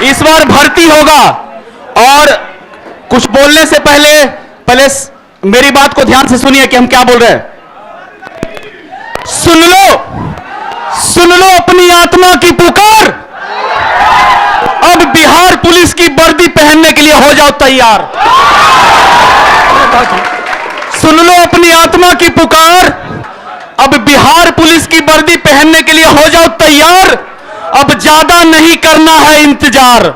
इस बार भर्ती होगा। और कुछ बोलने से पहले मेरी बात को ध्यान से सुनिए कि हम क्या बोल रहे हैं। सुन लो अपनी आत्मा की पुकार। अब बिहार पुलिस की वर्दी पहनने के लिए हो जाओ तैयार। सुन लो अपनी आत्मा की पुकार। अब बिहार पुलिस की वर्दी पहनने के लिए हो जाओ तैयार। अब ज्यादा नहीं करना है इंतजार।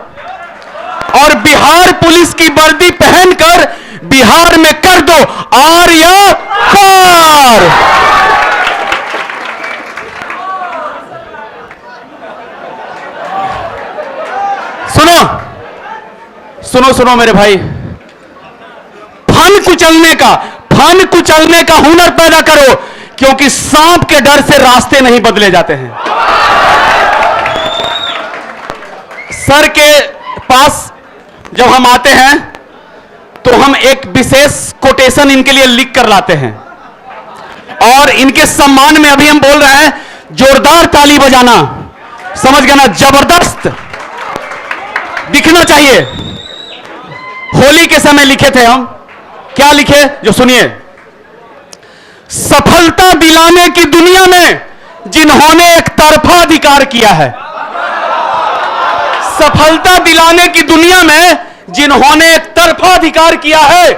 और बिहार पुलिस की वर्दी पहनकर बिहार में कर दो आर्या पार। सुनो मेरे भाई, फन कुचलने का हुनर पैदा करो, क्योंकि सांप के डर से रास्ते नहीं बदले जाते हैं। सर के पास जब हम आते हैं तो हम एक विशेष कोटेशन इनके लिए लिख कर लाते हैं, और इनके सम्मान में अभी हम बोल रहे हैं जोरदार ताली बजाना, समझ गए ना, जबरदस्त दिखना चाहिए। होली के समय लिखे थे हम, क्या लिखे जो सुनिए। सफलता दिलाने की दुनिया में जिन्होंने एक तरफा अधिकार किया है। सफलता दिलाने की दुनिया में जिन्होंने एक तरफा अधिकार किया है,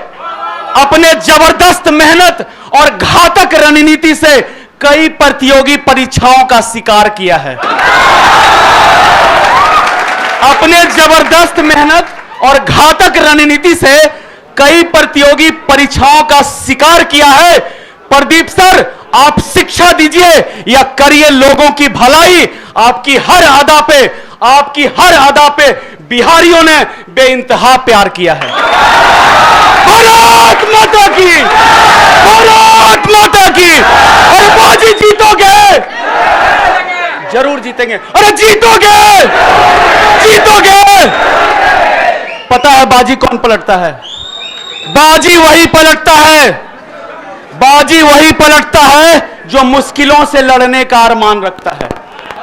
अपने जबरदस्त मेहनत और घातक रणनीति से कई प्रतियोगी परीक्षाओं का शिकार किया है। अपने जबरदस्त मेहनत और घातक रणनीति से कई प्रतियोगी परीक्षाओं का शिकार किया है। प्रदीप सर, आप शिक्षा दीजिए या करिए लोगों की भलाई। आपकी हर अदा पे बिहारियों ने बेइंतहा प्यार किया है। भारत माता की, भारत माता की। अरे बाजी जीतोगे, जरूर जीतेंगे। अरे जीतोगे, जीतोगे। पता है बाजी कौन पलटता है? बाजी वही पलटता है जो मुश्किलों से लड़ने का अरमान रखता है।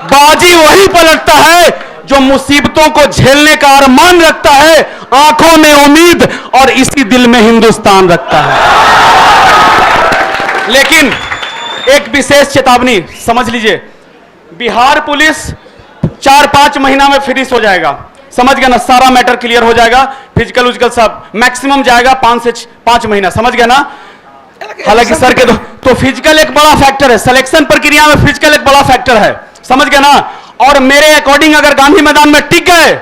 बाजी वही पलटता है जो मुसीबतों को झेलने का अरमान रखता है, आंखों में उम्मीद और इसी दिल में हिंदुस्तान रखता है। लेकिन एक विशेष चेतावनी समझ लीजिए, बिहार पुलिस 4-5 महीना में फिनिश हो जाएगा, समझ गया ना, सारा मैटर क्लियर हो जाएगा, फिजिकल सब मैक्सिमम जाएगा 5 से 5 महीना, समझ गया ना। हालांकि सर के तो फिजिकल एक बड़ा फैक्टर है, सिलेक्शन प्रक्रिया में फिजिकल एक बड़ा फैक्टर है, समझ गया ना। और मेरे अकॉर्डिंग अगर गांधी मैदान में टिक गए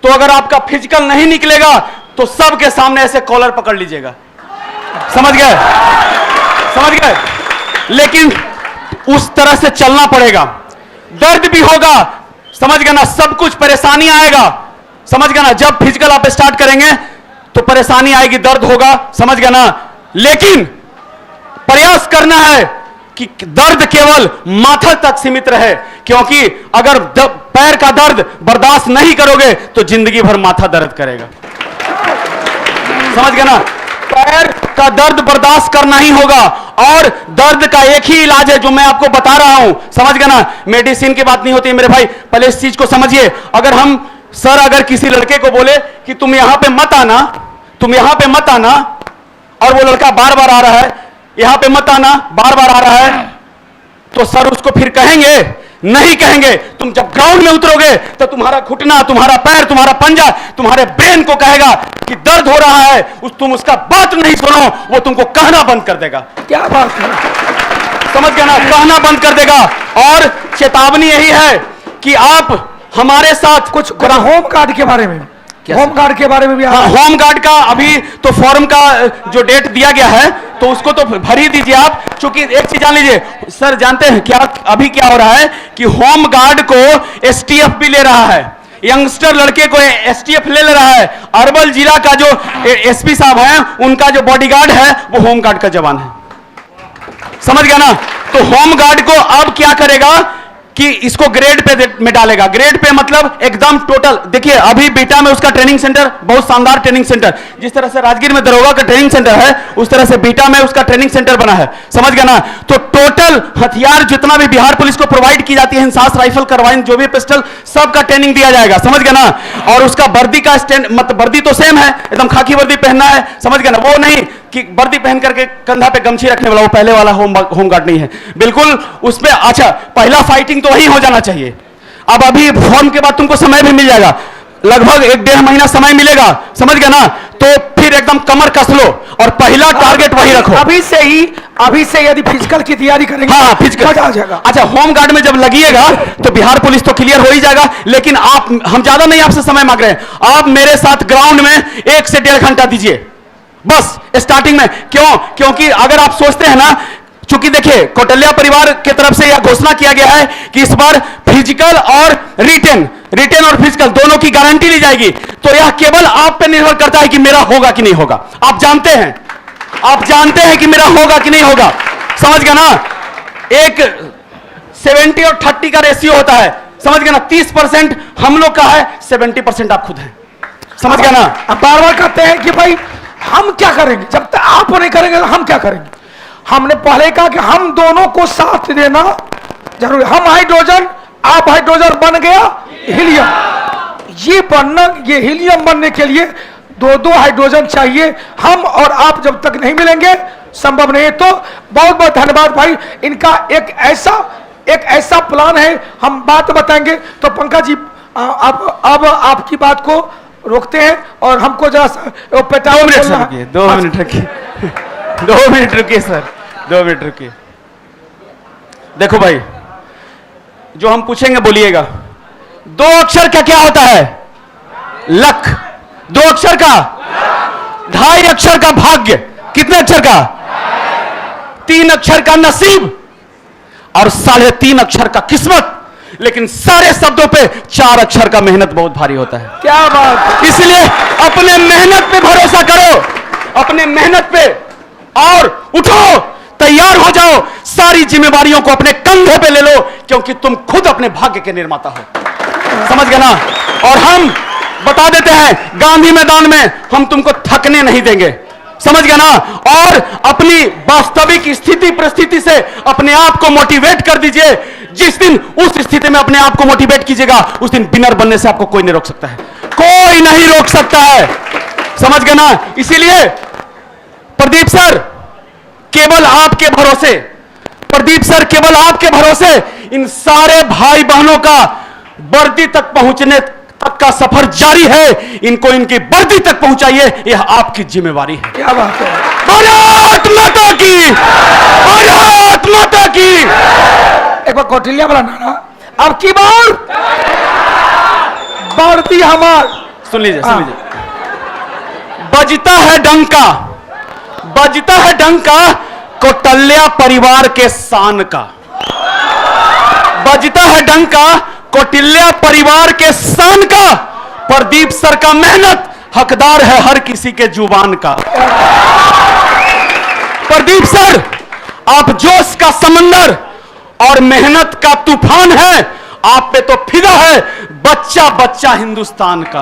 तो अगर आपका फिजिकल नहीं निकलेगा तो सबके सामने ऐसे कॉलर पकड़ लीजिएगा, समझ गए। लेकिन उस तरह से चलना पड़ेगा, दर्द भी होगा, समझ गया ना, सब कुछ परेशानी आएगा, समझ गया ना। जब फिजिकल आप स्टार्ट करेंगे तो परेशानी आएगी, दर्द होगा, समझ गया ना। लेकिन प्रयास करना है कि दर्द केवल माथा तक सीमित रहे, क्योंकि अगर पैर का दर्द बर्दाश्त नहीं करोगे तो जिंदगी भर माथा दर्द करेगा, समझ गया ना। पैर का दर्द बर्दाश्त करना ही होगा, और दर्द का एक ही इलाज है जो मैं आपको बता रहा हूं, समझ गया ना। मेडिसिन की बात नहीं होती है मेरे भाई, पहले इस चीज को समझिए। अगर किसी लड़के को बोले कि तुम यहां पे मत आना, और वो लड़का बार बार आ रहा है, यहां पे मत आना, बार बार आ रहा है, तो सर उसको फिर कहेंगे? नहीं कहेंगे। तुम जब ग्राउंड में उतरोगे तो तुम्हारा घुटना, तुम्हारा पैर, तुम्हारा पंजा तुम्हारे ब्रेन को कहेगा कि दर्द हो रहा है, तुम उसका बात नहीं सुनो, वो तुमको कहना बंद कर देगा। क्या बात है, समझ गया ना, कहना बंद कर देगा। और चेतावनी यही है कि आप हमारे साथ कुछ होम गार्ड के बारे में, होमगार्ड के बारे में भी, हाँ, होमगार्ड का अभी तो फॉर्म का जो डेट दिया गया है तो उसको तो भर ही दीजिए आप। क्योंकि एक चीज जान लीजिए सर, जानते हैं क्या अभी क्या हो रहा है कि होमगार्ड को एसटीएफ भी ले रहा है, यंगस्टर लड़के को एसटीएफ ले रहा है। अरवल जिला का जो एसपी साहब हैं, उनका जो बॉडीगार्ड है वो होमगार्ड का जवान है, समझ गया ना। तो होमगार्ड को अब क्या करेगा कि इसको ग्रेड पे में डालेगा। ग्रेड पे मतलब एकदम टोटल। देखिए अभी बीटा में उसका ट्रेनिंग सेंटर बहुत शानदार ट्रेनिंग सेंटर, जिस तरह से राजगीर में दरोगा का ट्रेनिंग सेंटर है उस तरह से बीटा में उसका ट्रेनिंग सेंटर बना है, समझ गया ना। तो टोटल हथियार जितना भी बिहार पुलिस को प्रोवाइड की जाती है, इंसास राइफल, कार्बाइन, जो भी पिस्टल, सबका ट्रेनिंग दिया जाएगा, समझ गया ना। और उसका वर्दी का स्टैंड, मतलब वर्दी तो सेम है, एकदम खाकी वर्दी पहनना है, समझ गया ना। वो नहीं कि वर्दी पहन करके कंधा पे गमछी रखने वाला, वो पहले वाला होमगार्ड नहीं है बिल्कुल उसमें। अच्छा, पहला फाइटिंग तो वही हो जाना चाहिए। अब अभी फॉर्म के बाद तुमको समय भी मिल जाएगा, लगभग 1-1.5 महीना समय मिलेगा, समझ गया ना। तो फिर एकदम कमर कस लो और पहला टारगेट वही रखो। अभी से यदि फिजिकल की तैयारी करेंगे, हाँ फिजिकल मजा आ जाएगा। अच्छा, होमगार्ड में जब लगिएगा तो बिहार पुलिस तो क्लियर हो ही जाएगा, लेकिन आप, हम ज्यादा नहीं आपसे समय मांग रहे हैं, आप मेरे साथ ग्राउंड में 1 से 1.5 घंटा दीजिए बस स्टार्टिंग में। क्यों? क्योंकि अगर आप सोचते हैं ना, चूंकि देखिए कौटिल्य परिवार की तरफ से यह घोषणा किया गया है कि इस बार फिजिकल और रिटेन और फिजिकल दोनों की गारंटी ली जाएगी, तो यह केवल आप पे निर्भर करता है कि मेरा होगा कि नहीं होगा। आप जानते हैं कि मेरा होगा कि नहीं होगा, समझ गया ना। एक 70 और 30 का रेशियो होता है, समझ गया ना। 30% हम लोग का है, 70% आप खुद हैं, समझ गया ना। अब बार बार कहते हैं कि भाई हम क्या करेंगे, जब तक आप नहीं करेंगे तो हम क्या करेंगे। हमने पहले कहा कि हम दोनों को साथ देना जरूरी। हम हाइड्रोजन, आप हाइड्रोजन बन गया हीलियम, ये हीलियम बनने के लिए 2-2 हाइड्रोजन चाहिए। हम और आप जब तक नहीं मिलेंगे संभव नहीं है। तो बहुत बहुत धन्यवाद भाई, इनका एक ऐसा प्लान है, हम बात बताएंगे। तो पंकज जी अब आपकी बात को रोकते हैं और हमको जरा 2 मिनट रखिए 2 मिनट रुकिए सर, 2 मिनट रुकिए। देखो भाई, जो हम पूछेंगे बोलिएगा। 2 अक्षर का क्या होता है? लक। 2 अक्षर का 2.5 अक्षर का भाग्य। कितने अक्षर का? 3 अक्षर का नसीब और 3.5 अक्षर का किस्मत। लेकिन सारे शब्दों पे 4 अक्षर का मेहनत बहुत भारी होता है। क्या बात। इसलिए अपने मेहनत पे भरोसा करो, अपने मेहनत पे, और उठो, तैयार हो जाओ, सारी जिम्मेवारियों को अपने कंधे पे ले लो, क्योंकि तुम खुद अपने भाग्य के निर्माता हो, समझ गए ना। और हम बता देते हैं, गांधी मैदान में हम तुमको थकने नहीं देंगे, समझ गया ना। और अपनी वास्तविक स्थिति परिस्थिति से अपने आप को मोटिवेट कर दीजिए। जिस दिन उस स्थिति में अपने आप को मोटिवेट कीजिएगा, उस दिन विनर बनने से आपको कोई नहीं रोक सकता है, कोई नहीं रोक सकता है, समझ गया ना। इसीलिए प्रदीप सर केवल आपके भरोसे, प्रदीप सर केवल आपके भरोसे इन सारे भाई बहनों का वर्दी तक पहुंचने तक का सफर जारी है। इनको इनकी वर्दी तक पहुंचाइए, यह आपकी जिम्मेवारी है। क्या बात है। भारत माता की, भारत माता की। एक बार कौटिल्य वाला नारा, अब की बार वर्दी हमार। सुन लीजिए, सुन लीजिए। बजता है डंका, बजता है डंका कौटिल्य परिवार के शान का। बजता है डंका कौटिल्य परिवार के शान का। प्रदीप सर का मेहनत हकदार है हर किसी के जुबान का। प्रदीप सर, आप जोश का समंदर और मेहनत का तूफान है। आप पे तो फिदा है बच्चा बच्चा हिंदुस्तान का।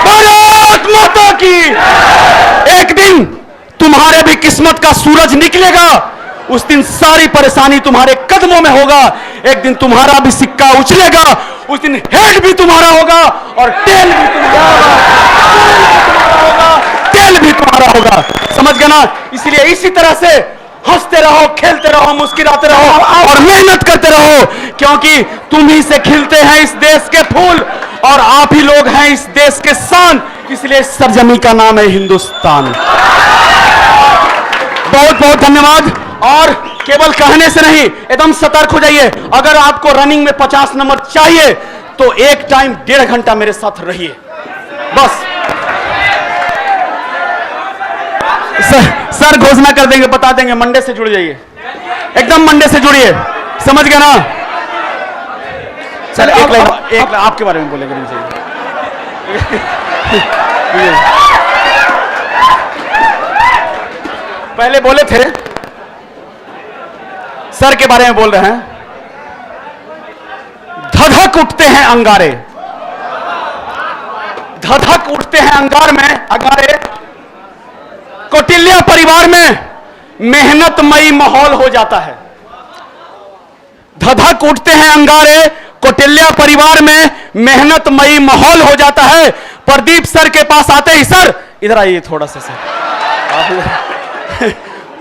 भारत माता की। एक दिन तुम्हारे भी किस्मत का सूरज निकलेगा, उस दिन सारी परेशानी तुम्हारे कदमों में होगा। एक दिन तुम्हारा भी सिक्का उछलेगा, उस दिन हेड भी तुम्हारा होगा और टेल भी तुम्हारा होगा, टेल भी तुम्हारा होगा, समझ गए ना। इसलिए इसी तरह से हंसते रहो, खेलते रहो, मुस्कुराते रहो और मेहनत करते रहो, क्योंकि तुम ही से खिलते हैं इस देश के फूल और आप ही लोग हैं इस देश के शान। इसलिए इस सरजमी का नाम है हिंदुस्तान। बहुत बहुत धन्यवाद। और केवल कहने से नहीं, एकदम सतर्क हो जाइए। अगर आपको रनिंग में 50 नंबर चाहिए तो एक टाइम 1.5 घंटा मेरे साथ रहिए बस। सर घोषणा कर देंगे, बता देंगे, मंडे से जुड़ जाइए, एकदम मंडे से जुड़िए, समझ गए ना। चलिए एक लाइन आपके बारे में बोलेगा नहीं चाहिए। पहले बोले थे, सर के बारे में बोल रहे हैं। धधक उठते हैं अंगारे, धधक उठते हैं अंगारे। कौटिल्य परिवार में मेहनतमयी माहौल हो जाता है, धधक उठते हैं अंगारे। कौटिल्य परिवार में मेहनतमयी माहौल हो जाता है। प्रदीप सर के पास आते ही, सर इधर आइए थोड़ा सा सर।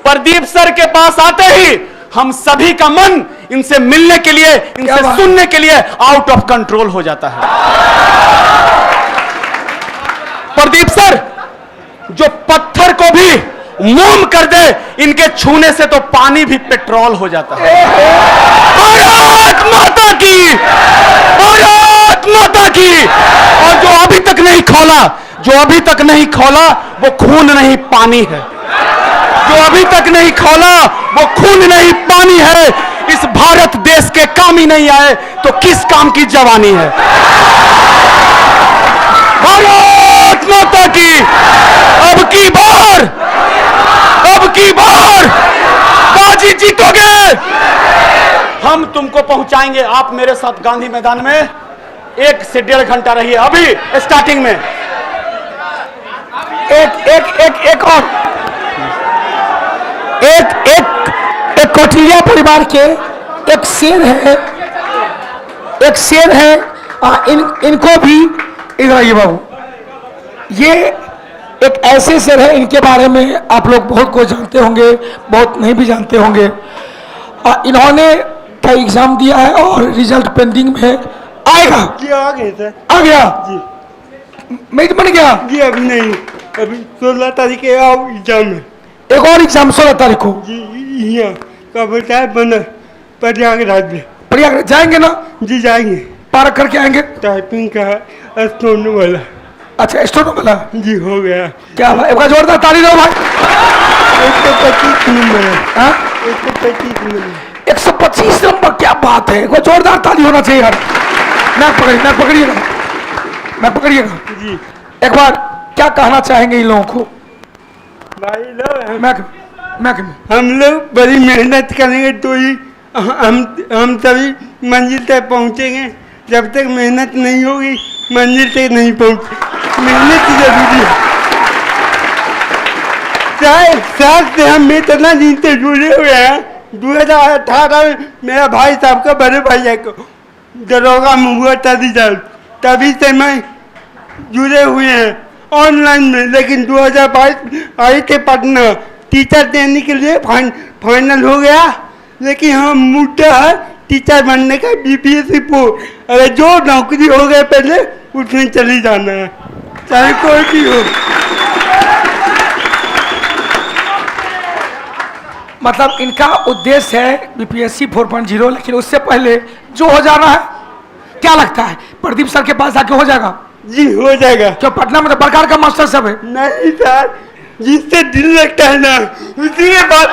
प्रदीप सर के पास आते ही हम सभी का मन इनसे मिलने के लिए, इनसे सुनने के लिए आउट ऑफ कंट्रोल हो जाता है। प्रदीप सर जो पत्थर को भी मोम कर दे, इनके छूने से तो पानी भी पेट्रोल हो जाता है। भारत माता की, भारत माता की। और जो अभी तक नहीं खोला वो खून नहीं पानी है, जो अभी तक नहीं खोला वो खून नहीं पानी है। इस भारत देश के काम ही नहीं आए तो किस काम की जवानी है। भारत माता की। अब की बार बाजी जीतोगे। हम तुमको पहुंचाएंगे। आप मेरे साथ गांधी मैदान में 1 से 1.5 घंटा रहिए। अभी स्टार्टिंग में एक कौटिल्य परिवार के एक शेर है, इनको भी इधर आइए बाबू। ये एक ऐसे शेर है, इनके बारे में आप लोग बहुत कुछ जानते होंगे, बहुत नहीं भी जानते होंगे। इन्होंने का एग्जाम दिया है और रिजल्ट पेंडिंग में है। आएगा जी, आ गए सर। आ गया जी, मेरिट बन गया जी अभी नहीं, अभी 16 तारीख के आओ एग्जाम है। एक और एग्जाम 16 तारीख को। जी यहाँ का बोलता है बना प्रयागराज में। प्रयागराज जाएंगे ना? जी जाएंगे। पार करके आएंगे। टाइपिंग का है, स्टोन वाला। अच्छा, स्टोनो वाला जी हो गया। क्या भाई, एक बार जोरदार ताली दो भाई। 125 नंबर है। हाँ? 125 नंबर। 125 नंबर, क्या बात है। कोई जोरदार ताली होना चाहिए यार। मैं पकड़िएगा जी एक बार। क्या कहना चाहेंगे इन लोगों को? भाई लोग मैं हम लोग बड़ी मेहनत करेंगे तो ही हम सभी मंजिल तक पहुंचेंगे। जब तक मेहनत नहीं होगी मंजिल तक नहीं पहुंच। मेहनत जरूरी है। साथ से हम इतना दिन से जुड़े हुए हैं। 2018 में मेरा भाई साहब का बड़े भैया को दरोगा में हुआ था रिजल्ट, तभी से मैं जुड़े हुए हैं ऑनलाइन में। लेकिन 2022 आई थे पटना टीचर देने के लिए, फाइनल हो गया। लेकिन हम मुद्दा है टीचर बनने का, बीपीएससी पोस्ट। अरे जो नौकरी हो गए पहले उसमें चली जाना है, चाहे कोई भी हो। मतलब इनका उद्देश्य है बीपीएससी 4.0, लेकिन उससे पहले जो हो जाना है। क्या लगता है प्रदीप सर के पास आके हो जाएगा? जी हो जाएगा। क्यों, पटना में तो प्रकार का मास्टर सब है। नहीं सर, जिससे दिल लगता है ना उसी के बात।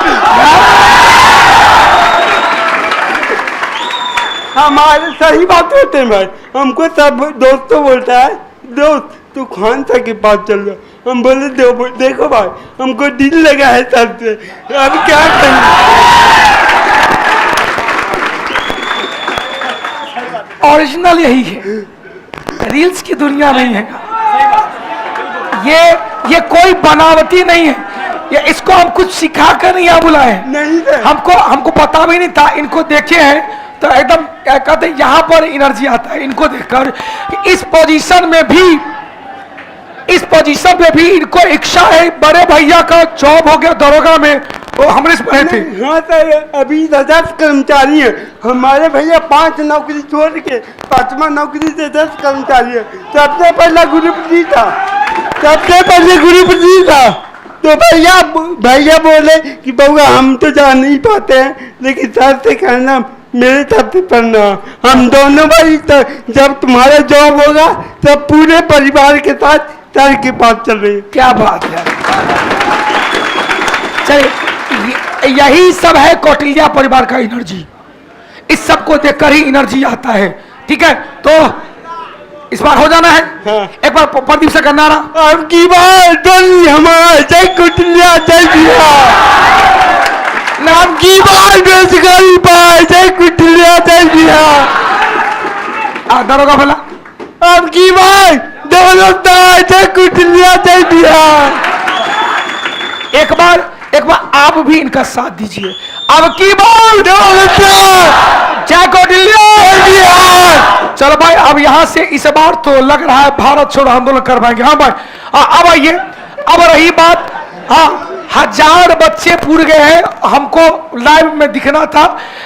हमारे सही बात होते हैं भाई। हमको सब दोस्तों बोलता है, दोस्त तू खान सा के पास चल रहा। हम बोले देखो भाई हमको दिल लगा है सबसे, अब क्या करें। ओरिजिनल यही है, रील्स की दुनिया नहीं है। ये कोई बनावटी नहीं है। ये इसको हम कुछ सिखा कर नहीं यहाँ बुलाए। नहीं सर, हमको पता भी नहीं था। इनको देखे हैं तो एकदम क्या कहते हैं, यहाँ पर एनर्जी आता है इनको देखकर। इस पोजीशन में भी इनको इच्छा है। बड़े भैया का जॉब हो गया दरोगा में, वो हमरे से पढ़े थे। हाँ सर, अभी 10 कर्मचारी हैं। हमारे भैया 5 नौकरी छोड़ के 5वां नौकरी से 10 कर्मचारी है। सबसे पहला ग्रुप जी था। तो भैया बोले कि बउआ हम तो जा नहीं पाते हैं, लेकिन सर से कहना मेरे तरफ से पढ़ना। हम दोनों भाई जब तुम्हारा जॉब होगा तब पूरे परिवार के साथ सर के पास चल रहे। क्या बात है। चलिए, यही सब है कौटिल्य परिवार का एनर्जी। इस सब को देखकर ही एनर्जी आता है। ठीक है, तो इस बार हो जाना है। हाँ। एक बार प्रदीप से करना रहा। अब की बार हमारा जय कौटिल्य जय बिहार। नाम की बार बेरोजगारी पाए, जय कौटिल्य जय बिहार। दरोगा बोला अब की भाई दोनों थे कुछ लिया चाहिए बिहार। एक बार आप भी इनका साथ दीजिए। अब की बार जय कौटिल्य। चलो भाई, अब यहां से इस बार तो लग रहा है भारत छोड़ो आंदोलन कर पाएंगे। हाँ भाई, अब आइए। अब रही बात, हाँ 1000 बच्चे पूरे गए हैं। हमको लाइव में दिखना था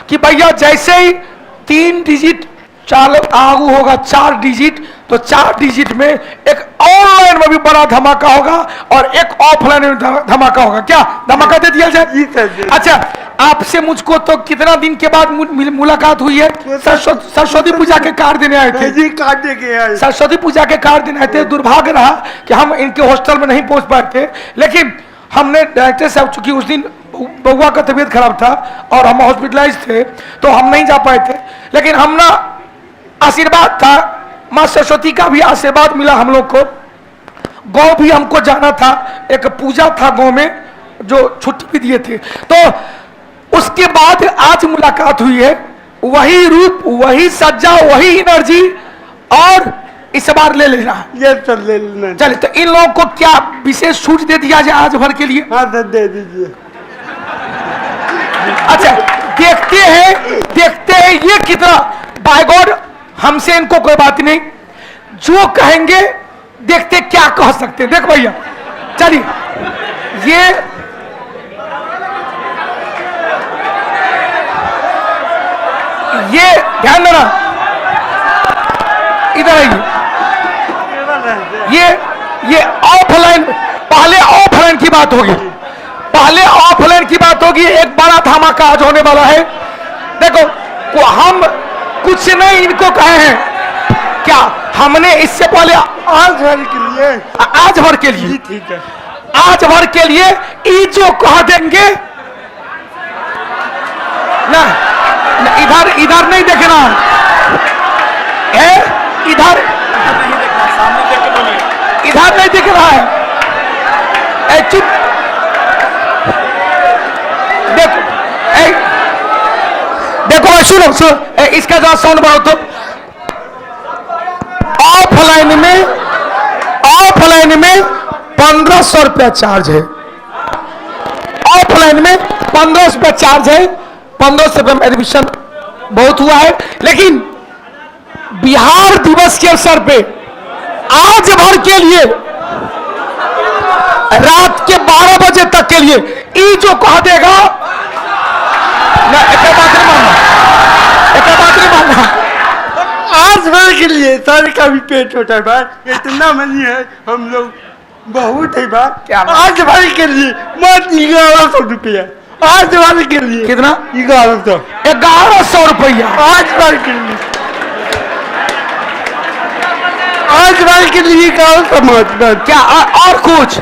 कि भैया जैसे ही 3 डिजिट चालू आगू होगा 4 डिजिट, तो 4 डिजिट में एक ऑनलाइन में भी बड़ा धमाका होगा और एक ऑफलाइन में धमाका होगा। क्या धमाका दे दिया जाए? अच्छा, आपसे मुझको तो कितना दिन के बाद मुलाकात हुई है? सरस्वती पूजा के कार्ड देने आए थे जी, कार्ड देके आए। सरस्वती पूजा के कार्ड देने आए थे। दुर्भाग्य रहा कि हम इनके हॉस्टल में नहीं पहुंच पाए थे, लेकिन हमने डायरेक्टर साहब, चूंकि उस दिन बउआ का तबीयत खराब था और हम हॉस्पिटलाइज थे, तो हम नहीं जा पाए थे। लेकिन हम ना, आशीर्वाद था, माँ सरस्वती का भी आशीर्वाद मिला हम लोग को। गांव भी हमको जाना था, एक पूजा था गांव में, जो छुट्टी भी दिए थे। तो उसके बाद आज मुलाकात हुई है। वही रूप, वही सज्जा, वही एनर्जी, और इस बार ले लेना। ये तो ले लेना। चलिए, तो इन लोगों को क्या विशेष छूट दे दिया जाए आज भर के लिए? हाँ तो दे दीजिए। अच्छा, देखते हैं ये कितना, बाय गॉड हमसे इनको कोई बात नहीं, जो कहेंगे देखते क्या कह सकते हैं। देख भैया, चलिए ये ध्यान देना, इधर आइए। ये ऑफलाइन, पहले ऑफलाइन की बात होगी, पहले ऑफलाइन की बात होगी। एक बड़ा धमाका आज होने वाला है। देखो, हम कुछ नहीं इनको कहे हैं, क्या हमने इससे पहले आज भर के लिए, आज भर के लिए, ठीक है, आज भर के लिए ये जो कह देंगे ना, इधर नहीं देखना है, इधर नहीं दिख रहा है। चुप, देखो सुनो, इसका जरा साउंड बढ़ाओ तो। ऑफलाइन में 1500 रुपया चार्ज है। ऑफलाइन में 1500 रुपया चार्ज है। 1500 रुपये में एडमिशन बहुत हुआ है, लेकिन बिहार दिवस के अवसर पे आज भर के लिए, रात के 12 बजे तक के लिए, ये जो कह देगा ना, एक बात नहीं मानना। आज भर के लिए सर का भी पेट छोटा है भाई, इतना मनी है हम लोग, बहुत है भाई। क्या आज भर के लिए मत 1100 रुपया, आज भर के लिए। कितना? 1100 रुपया आज भर के लिए, आज भर के लिए 1100 मत। क्या और कुछ?